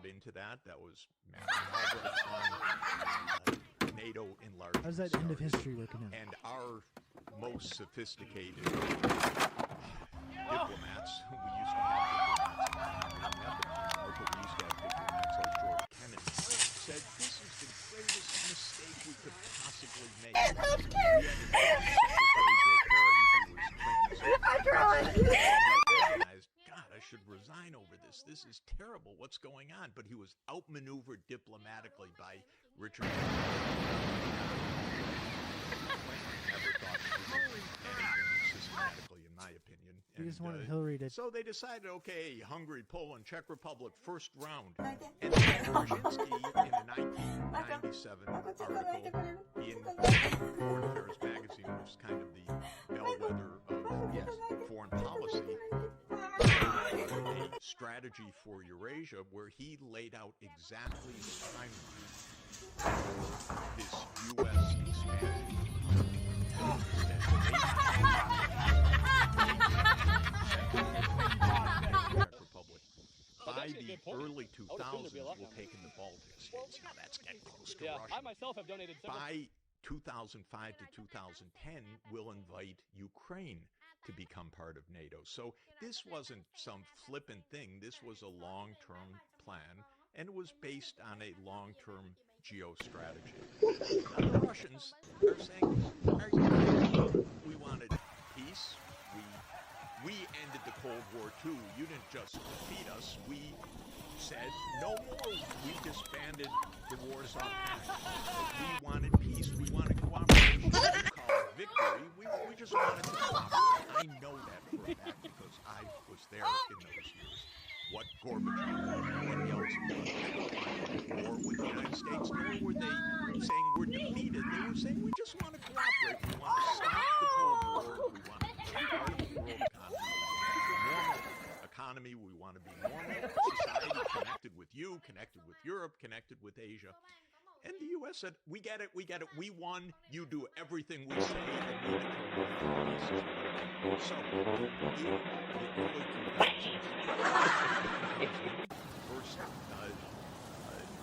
bought into that. That was on NATO enlargement. How's that end of history working out? And our most sophisticated diplomats, who we used to have diplomats like George Kennedy, said this is the greatest mistake we could possibly make. We had a Secretary Bill Perry, God, I should resign over this. This is terrible. What's going on? But he was outmaneuvered diplomatically by Richard. Never thought he was anything systematically, in my opinion. You just wanted Hillary to... So they decided, okay, Hungary, Poland, Czech Republic, first round. And Brzezinski, in a 1997 article in Foreign Affairs magazine, which is kind of the bellwether of foreign policy, a strategy for Eurasia, where he laid out exactly the timeline for this U.S. expansion. Republic. By the early 2000s, we'll take in the Baltic states. Now that's getting close to Russia. I myself have donated. By 2005 to 2010, we'll invite Ukraine to become part of NATO. So this wasn't some flippant thing. This was a long-term plan, and it was based on a long-term geostrategy. Now the Russians are saying, we wanted peace. We ended the Cold War too. You didn't just defeat us. We said no more. We disbanded the Warsaw Pact. We wanted peace. We wanted cooperation. We call it victory. We just wanted to cooperate. I know that for a fact because I was there in those years. What Gorbachev, what Yeltsin did. They don't want war with the United States, nor were they saying we're defeated. They were saying we just want to cooperate. We want to stop the Cold War. We want to be part of the world economy. We want to be normal society, connected with you, connected with Europe, connected with Asia. And the U.S. said, we get it, we won, you do everything we say, and we determine. So, in the early 2000s,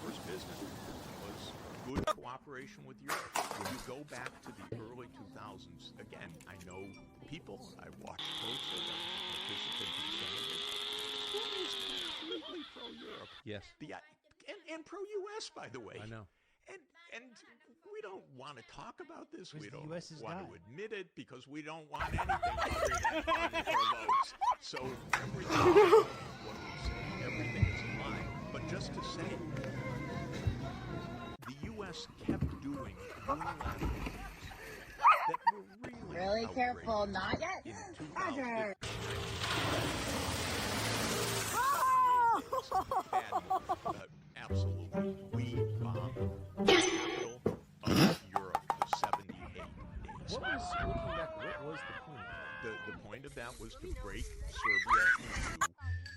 first business was good cooperation with Europe. When you go back to the early 2000s, again, I know people, I watched closely, I participated in some of this. It was completely pro-Europe. Yes. And pro-U.S., by the way. I know. And we don't want to talk about this. We don't want to admit it because we don't want anything other than fun for votes. So everything is in line. But just to say, the U.S. kept doing unilateral things that were really careful. Not yet. In 2000. Absolutely. We bombed the capital of Europe for 78 days. What was the point? The point of that was to break Serbia into,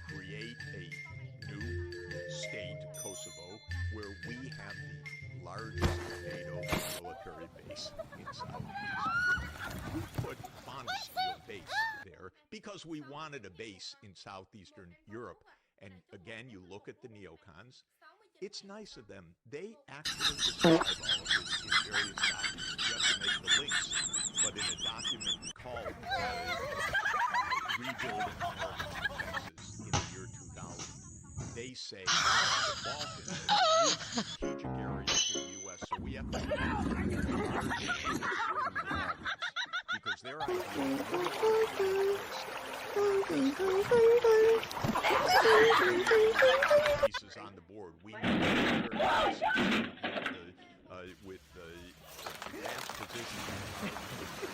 create a new state, Kosovo, where we have the largest NATO military base in Southeast. We put Bonesteel base there because we wanted a base in Southeastern Europe. And again, you look at the neocons, it's nice of them. They actually describe all of this in various documents. You have to make the links. But in a document called Rebuilding American Defenses in the year 2000, they say the Balkans are the strategic areas for the U.S. So we have to because their idea pieces on the board. We need with advanced positions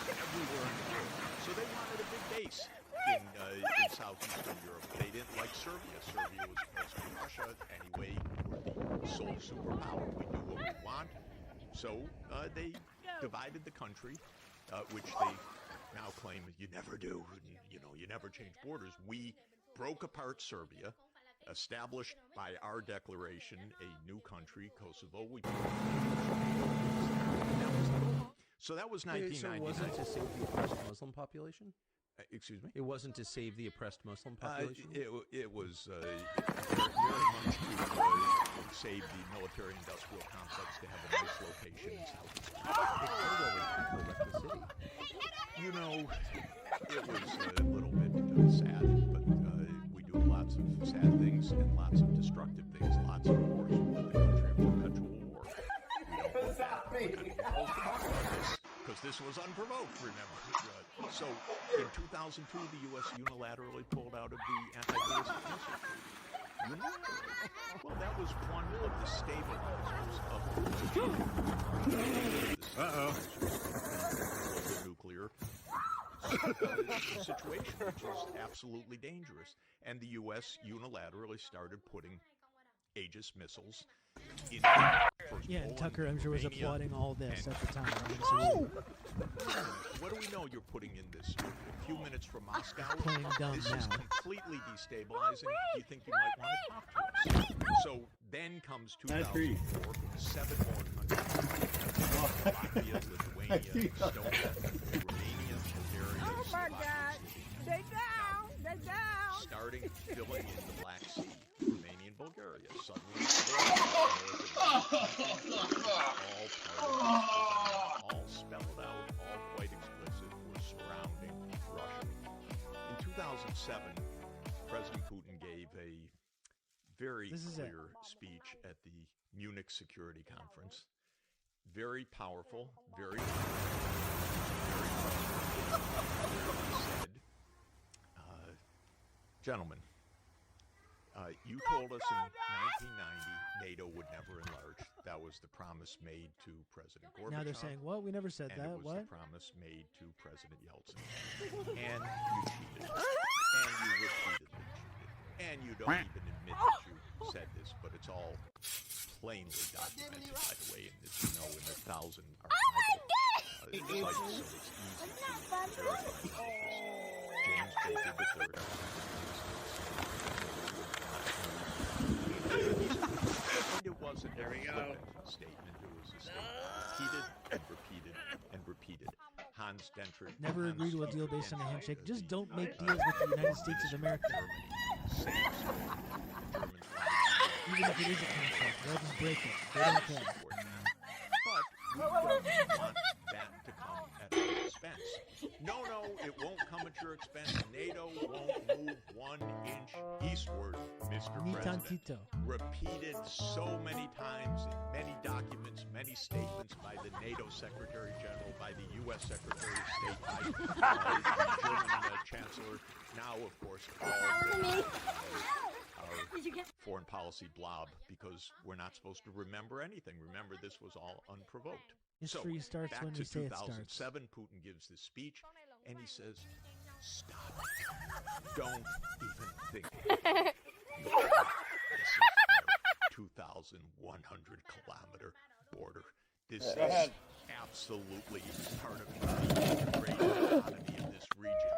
everywhere in the world. So they wanted a big base in southeastern Europe. They didn't like Serbia. Serbia was close to Russia. Anyway, we're the sole superpower. We do what we want. So they divided the country, which they now claim you never do. You never change borders. We broke apart Serbia, established by our declaration a new country, Kosovo. So that was 1999. So it wasn't to save the oppressed Muslim population? Excuse me? It wasn't to save the oppressed Muslim population? It was very much to military-industrial complex to have a nice location in Southeast Asia. You know, it was a little bit sad, but we do lots of sad things and lots of destructive things, lots of wars. We're the country of perpetual war. We don't want that. Because this was unprovoked, remember. So, in 2002, the U.S. unilaterally pulled out of the anti-ballistic missile treaty. Well, that was one of the stabilizers of the nuclear situation, which was absolutely dangerous. And the U.S. unilaterally started putting Aegis missiles in first Yeah, and Poland, Tucker, I'm sure, was Romania, applauding all this at the time. Right? Oh! What do we know you're putting in this? A few minutes from Moscow? Playing dumb This is now. completely destabilizing. Do you think you might want to talk to us? So then comes 2004, 7 more countries. Latvia, Lithuania, Estonia, Romania, Bulgaria, Oh my God! They down! They down! starting filling in the Black Sea. Romania and Bulgaria. Suddenly, all spelled out, all quite explicit, were surrounding Russia. In 2007, President Putin gave a very clear speech at the Munich Security Conference. Very powerful, very said, gentlemen, you told us in 1990 NATO would never enlarge. That was the promise made to President Gorbachev. Now they're saying, what? We never said and that. it was What? the promise made to President Yeltsin. And you cheated. And you repeatedly cheated. And you don't even admit that you said this, but it's all plainly documented, by the way, and as you know, in 1,000 archival sites, so it's easy to verify. James Baker III. And it wasn't a flippant statement. It was a statement repeated and repeated and repeated. Hans Dietrich. Never agree to a deal based on a handshake. Just don't make deals with the United States of America. Even if it is a contract, they'll just break it. They don't care. But we don't want that to come at our expense. No, it won't come at your expense. NATO won't move 1 inch eastward, Mr. Ni President. tantito. Repeated so many times in many documents, many statements by the NATO Secretary General, by the U.S. Secretary of State, by the German Chancellor. Now, of course, all our foreign policy blob, because we're not supposed to remember anything. Remember, this was all unprovoked. History starts back when to we say it 2007, Putin gives this speech, and he says, stop it. Don't even think about it. This is our 2,100-kilometer border. This is absolutely part of the great economy of this region.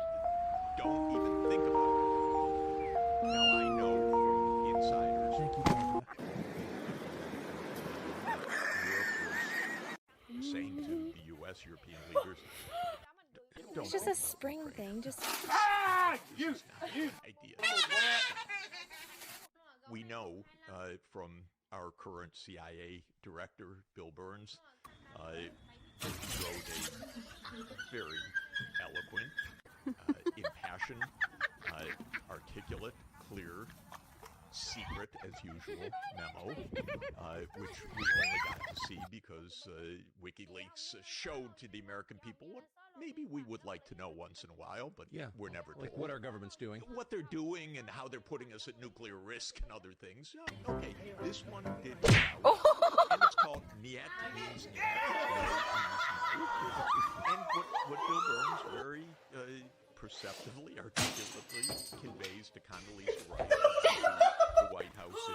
Don't even think about it. Now, I know from insiders. Thank you, Barbara. Saying to the U.S. European leaders, don't It's just a spring thing. Just idea. We know from our current CIA director, Bill Burns, wrote a very eloquent, impassioned, articulate, clear, secret, as usual, memo, which we only got to see because WikiLeaks showed to the American people what maybe we would like to know once in a while, but we're never told. Like what our government's doing. What they're doing and how they're putting us at nuclear risk and other things. Okay, this one did come out, and it's called Niet means Niet. And what Bill Burns very perceptively, articulately conveys to Condoleezza Rice, the White House in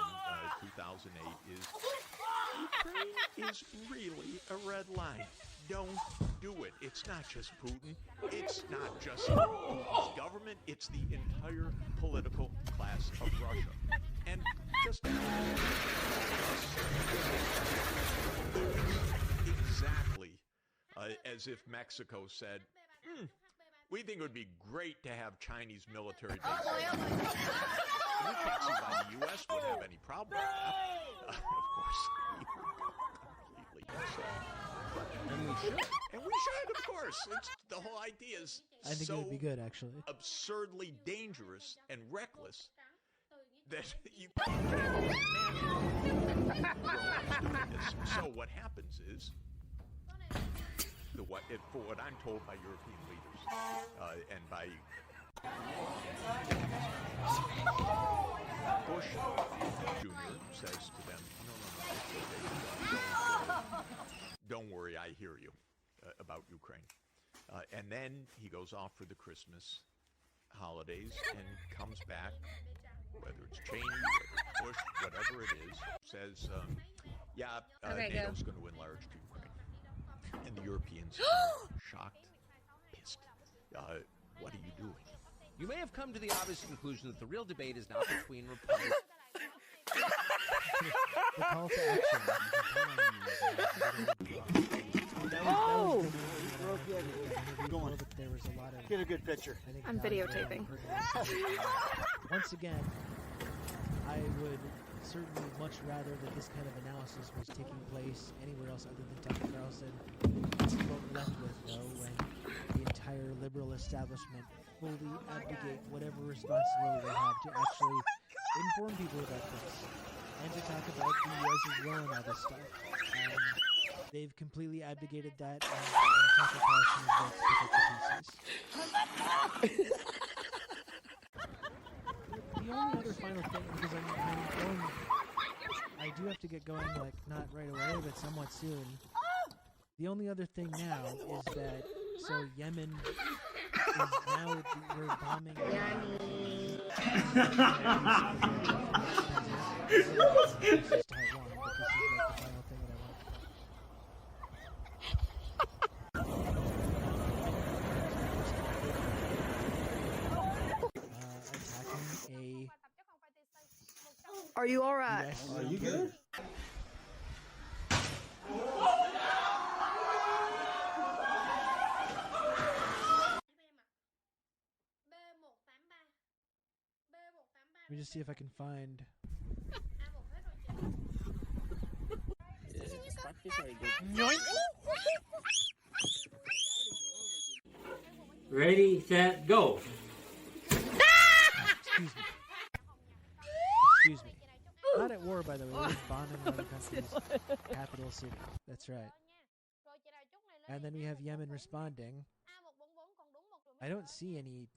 2008 is Ukraine is really a red line. Don't do it. It's not just Putin. It's not just Putin's government. It's the entire political class of Russia. And just exactly as if Mexico said, we think it would be great to have Chinese military bases. We can't see why the U.S. would have any problem with that. Of course, And we should, of course. The whole idea is I think it so would be good, actually. absurdly dangerous and reckless that you can't imagine doing this. So what happens is, for what I'm told by European leaders, and by Bush Jr. says to them, no, don't worry, I hear you about Ukraine. And then he goes off for the Christmas holidays and comes back, whether it's Cheney, whether it's Bush, whatever it is, says, NATO's going to enlarge to Ukraine. And the Europeans are shocked, pissed. What are you doing? You may have come to the obvious conclusion that the real debate is not between Republicans. The call to action. There was a lot of. Get a good picture. I'm videotaping. Once again, I would certainly much rather that this kind of analysis was taking place anywhere else other than Tucker Carlson. This is what we're left with, though, when the entire liberal establishment fully abdicate whatever responsibility they have to actually inform people about this and to talk about the U.S.'s role in all this stuff. They've completely abdicated that, and Tucker Carlson is about to pick up the pieces. The only other final thing, because I do have to get going, like, not right away, but somewhat soon. The only other thing now is that, so Yemen is now, we're bombing. This is Taiwan, but this is like the final thing that I want. Attacking a. Are you alright? US Are you good? Let me just see if I can find. Ready, set, go. Excuse me. Excuse me. Not at war, by the way. We're just bombing another country's capital city. That's right. And then we have Yemen responding. I don't see any.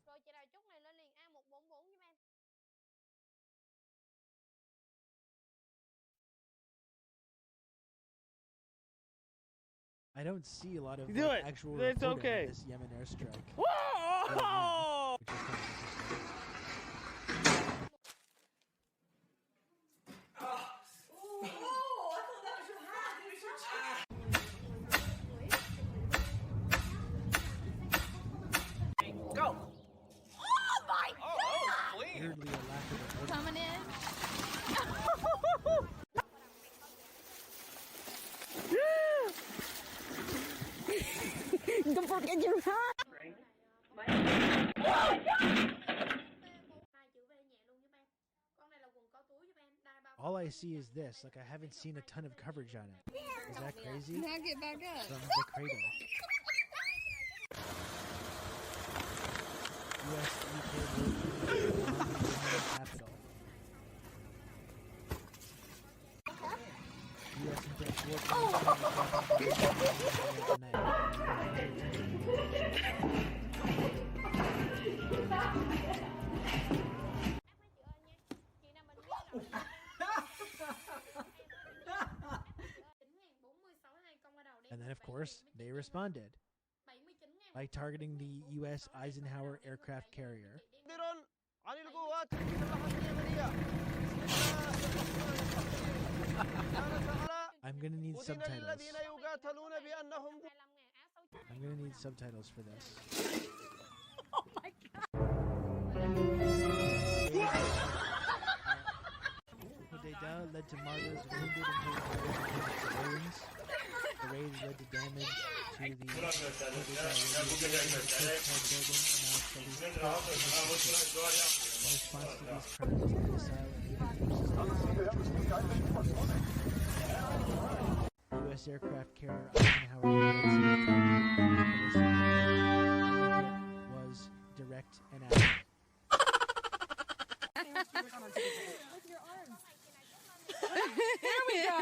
I don't see a lot of Do it. actual It's reporting okay. of this Yemen airstrike. Whoa! Which is kind of interesting. Go! Weirdly, a lack of reporting. Coming in. Don't forget your hat. All I see is this. Like, I haven't seen a ton of coverage on it. Is that crazy? Now get back up. From the cradle. U.S. UK capital. U.S. and Dutch war And then, of course, they responded by targeting the U.S. Eisenhower aircraft carrier. I'm gonna need subtitles. I'm gonna need subtitles for this. Oh my god. Hodeidah led to martyrs, wounded, and civilians. The raid led to damage to the Hodeidah in response to these crimes, the missile and naval forces U.S. aircraft carrier Eisenhower was direct and accurate. Here we go.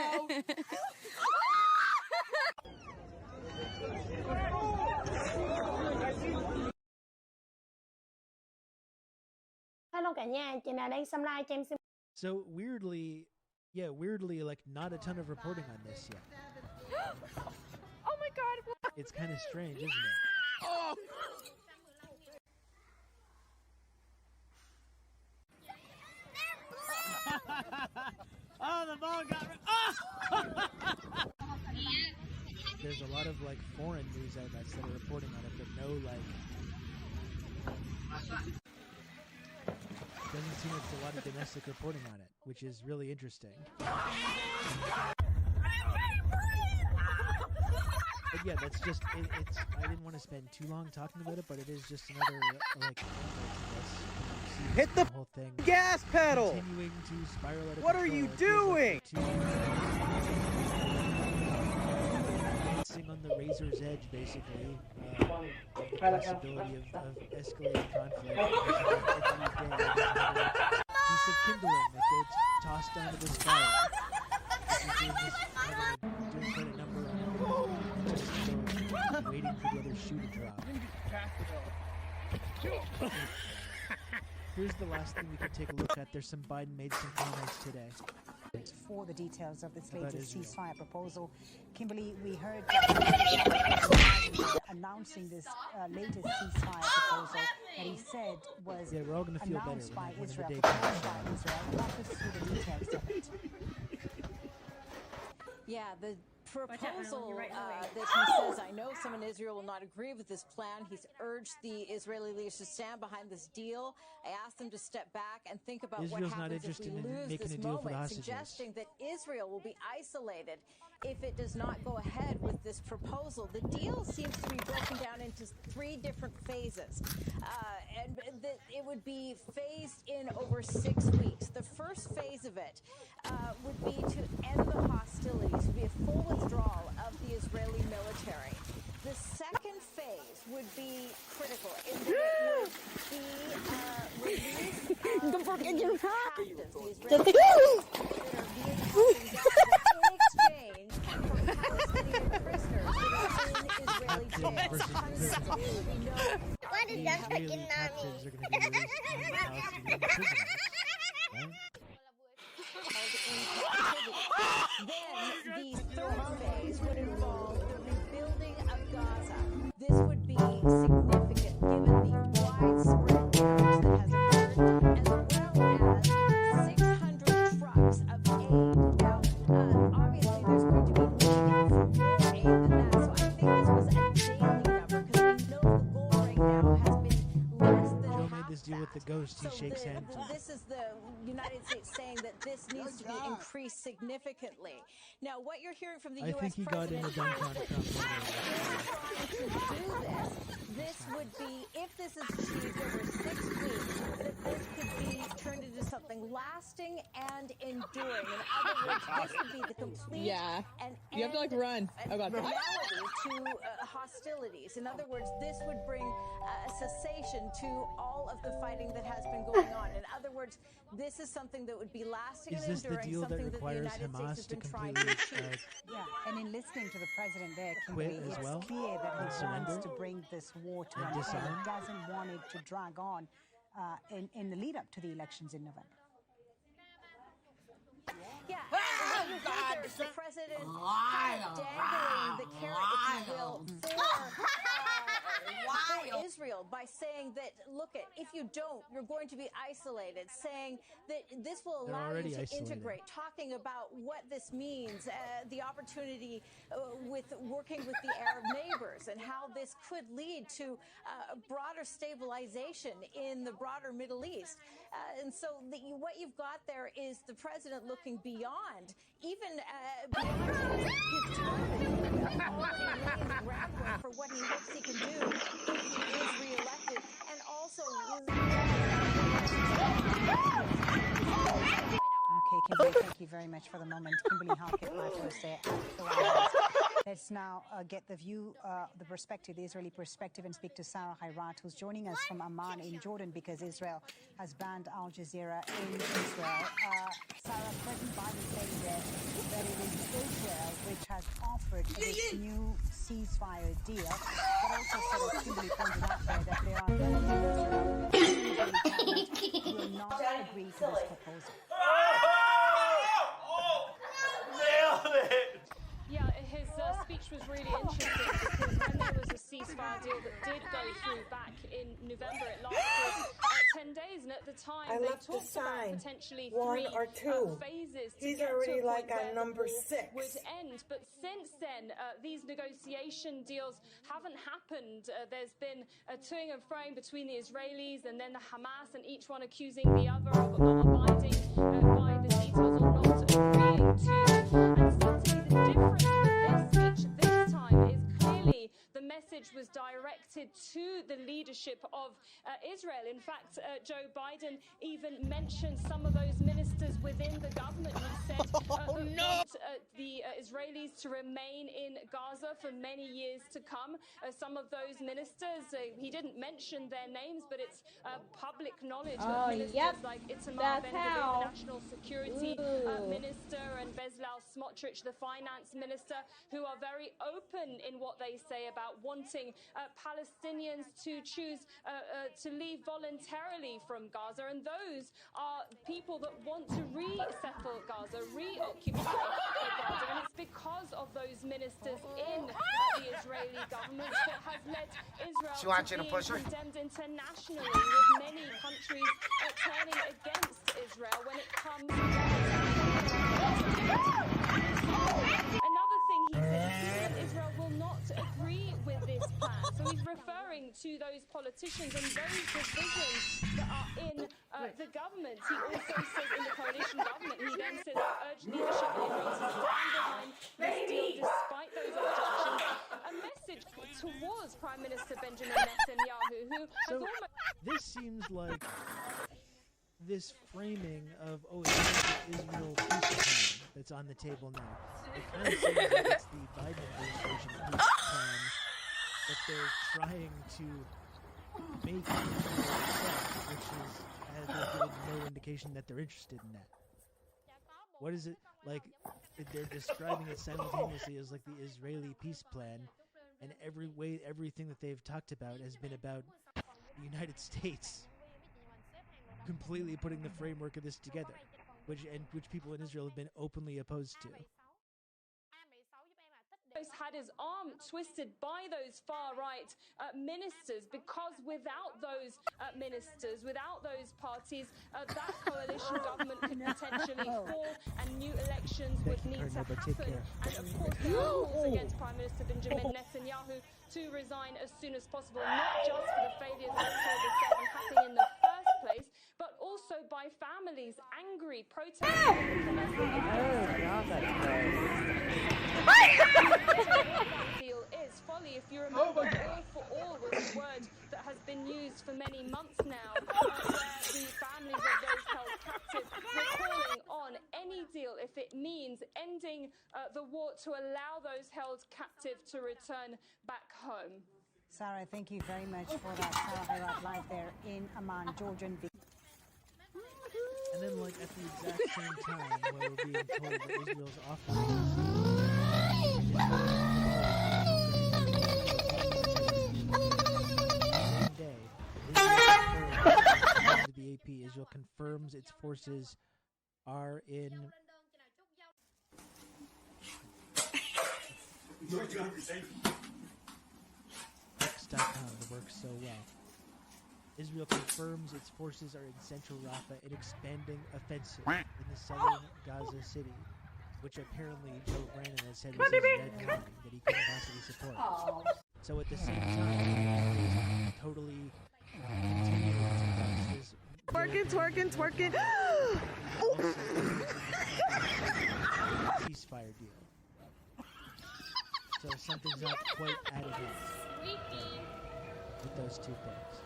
Hello cả nhà, chị nào đang xem live cho em xin. So weirdly, like not a ton of reporting on this yet. Oh my God. It's kind of strange, isn't it? Oh. Oh, the ball got me. Oh! There's a lot of like foreign news outlets that are reporting on it, but no like. Doesn't seem like there's a lot of domestic reporting on it, which is really interesting. But yeah, that's just it's. I didn't want to spend too long talking about it, but it is just another like. Hit the whole thing. Gas pedal! Continuing to spiral out of What are you doing? Dancing on the razor's edge, basically. The possibility of escalating conflict. Piece of kindling that gets tossed onto this fire. Doing quite a number on it. Just waiting for the other shoe to drop. Here's the last thing we could take a look at. There's some Biden made some comments today. For the details of this latest ceasefire proposal, Kimberly, we heard announcing this latest ceasefire proposal that he said was we're all gonna feel announced better by when Israel, the day proposed by Israel. Walk us through the details of it. Yeah, the proposal that he says, I know some in Israel will not agree with this plan. He's urged the Israeli leaders to stand behind this deal. I asked them to step back and think about Israel's what not happens if we interested in lose making this a deal for the moment, hostages. suggesting that Israel will be isolated if it does not go ahead with this proposal. The deal seems to be broken down into 3 different phases, and it would be phased in over 6 weeks. The first phase of it would be to end the hostilities, would be a full withdrawal of the Israeli military. The second phase would be critical in that it would be release of the captives, the Israeli that are being held in exchange for Palestinian prisoners that are in Israeli jails. We know What is that Israeli captives are going to be released from the Palestinian prisoners, right? Then the third phase would involve the rebuilding of Gaza. This would be significant given the widespread damage that has occurred, as well as 600 trucks of aid. Now, obviously, there's going to be need for more aid than that, so I think this was a daily number because we know the goal right now has been less than Joe half made this deal with the ghost. He shakes hands. This is the United States saying that this needs to be increased significantly. Now, what you're hearing from the I U.S. think he got in president a Donald Trump is trying to do this would be, if this is achieved over 6 weeks, that this could be turned into something lasting and enduring. In other words, this would be the complete and You have to like run. Oh God. finality to hostilities. In other words, this would bring a cessation to all of the fighting that has been going on. In other words, this is something that would be lasting Is and this the enduring, deal that something that the requires United States Hamas has to been trying to completely achieve. Yeah, and in listening to the president there, Kimberly, as it's well? clear that And he surrender? wants to bring this war to And an end. disarm? He doesn't want it to drag on in the lead up to the elections in November. Yeah, and the president kind of dangling the carrot, if you will, for Israel by saying that, look, if you don't, you're going to be isolated, saying that this will They're allow already you to isolated. integrate, talking about what this means, the opportunity with working with the Arab neighbors and how this could lead to broader stabilization in the broader Middle East. And so what you've got there is the president looking beyond, even beyond his term, already laying the groundwork for what he hopes he can do if he is reelected, and also. Okay, Kimberly. Thank you very much for the moment. Kimberly Harkett, my first there. Let's now get the view, the perspective, the Israeli perspective, and speak to Sarah Hayrat, who's joining us from Amman in Jordan because Israel has banned Al Jazeera in Israel. Sarah, President Biden saying that it is Israel which has offered this new ceasefire deal, but also said, as Kimberly pointed out there, that there are many in Israel who will not agree to this proposal. Nailed it! Yeah, his speech was really interesting because when there was a ceasefire deal that did go through back in November, it lasted 10 days, and at the time they talked about potentially 3 or 2 phases to get to a point where number 6 would end. But since then, these negotiation deals haven't happened. There's been a toing and froing between the Israelis and then the Hamas, and each one accusing the other of not abiding by the details or not agreeing to. And so to me, the difference with this speech this time is clearly the message was directed to the leadership of Israel. In fact, Joe Biden even mentioned some of those ministers within the government. He said that want the Israelis to remain in Gaza for many years to come. Some of those ministers, he didn't mention their names, but it's public knowledge that ministers like Itamar Ben-Gvir, the National Security Minister, and Bezalel Smotrich, the Finance Minister, who are very open in what they say about wanting Palestinians to choose to leave voluntarily from Gaza. And those are people that want to resettle Gaza, reoccupy Gaza. And it's because of those ministers in the Israeli government that has led Israel to be condemned internationally, with many countries turning against Israel when it comes to another thing he said, Israel will not agree with this plan. So he's referring to those politicians and those divisions that are in the government. He also says in the coalition government, he then says, I urge leadership in Israel to stand behind this deal despite those objections. A message towards Prime Minister Benjamin Netanyahu, who has almost... This seems like this framing of, it's the Israel peace plan that's on the table now. It kind of seems like it's the Biden administration peace plan that they're trying to make Israel accept, which is, they've given no indication that they're interested in that. What is it like? They're describing it simultaneously as like the Israeli peace plan, and everything that they've talked about has been about the United States completely putting the framework of this together, which people in Israel have been openly opposed to. Had his arm twisted by those far-right ministers, because without those ministers, without those parties, that coalition government could potentially fall and new elections would need to happen. And of course there are calls against Prime Minister Benjamin Netanyahu to resign as soon as possible, not just for the failures of October 7 happening in the first place, but also by families angry, protesting. That deal is folly. If you remember, all for all was a word that has been used for many months now, where the families of those held captive were calling on any deal if it means ending the war to allow those held captive to return back home. Sarah, thank you very much for that. Sarah Hayrat live there in Amman, Jordan. And then, like, at the exact same time, where we're being told that Israel's offering the AP, Israel confirms its forces are in X.com, that works so well. Israel confirms its forces are in central Rafah in expanding offensive in the southern Gaza city, which apparently Joe Brandon has said was his red line that he couldn't possibly support. So at the same time, totally twerking. Ceasefire deal. So something's not quite added up with those two things.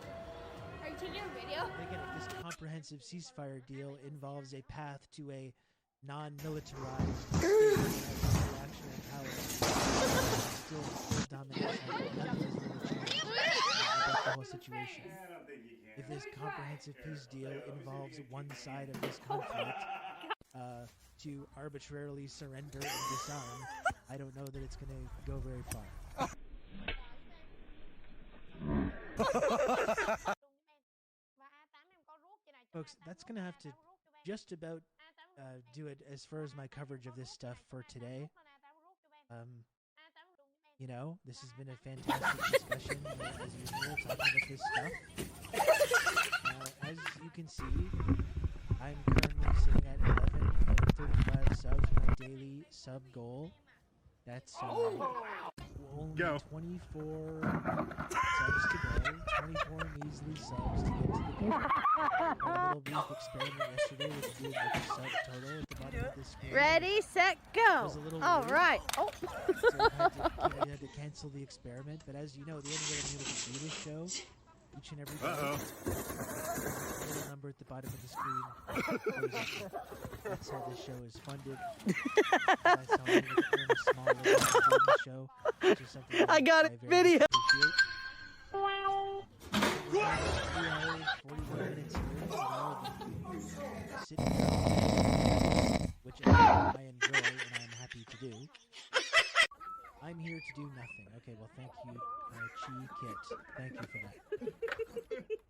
Are you taking a video? Again, this comprehensive ceasefire deal involves a path to a non-militarized state that has actual power still dominates about the whole situation. If this comprehensive peace deal involves one side of this conflict to arbitrarily surrender and disarm, I don't know that it's going to go very far. Folks, that's going to have to just about do it as far as my coverage of this stuff for today. You know, this has been a fantastic discussion, as usual, talking about this stuff. As you can see, I'm currently sitting at 1135 subs, my daily sub goal. That's only 24 subs to go, 24 measly subs to get to the goal. A little brief experiment yesterday was to do with the sub total at the bottom of the screen. Ready, set, go. All right. Oh. So I had to cancel the experiment, but as you know, the only way I'm able to do this show each and every day, the little number at the bottom of the screen. That's how this show is funded. That's how I'm able to earn a small living doing the show, which is something I got it. Video. 3 hours, 41 minutes here, sitting which I enjoy and I'm happy to do. I'm here to do nothing. Okay, well, thank you, Chi Kit. Thank you for that.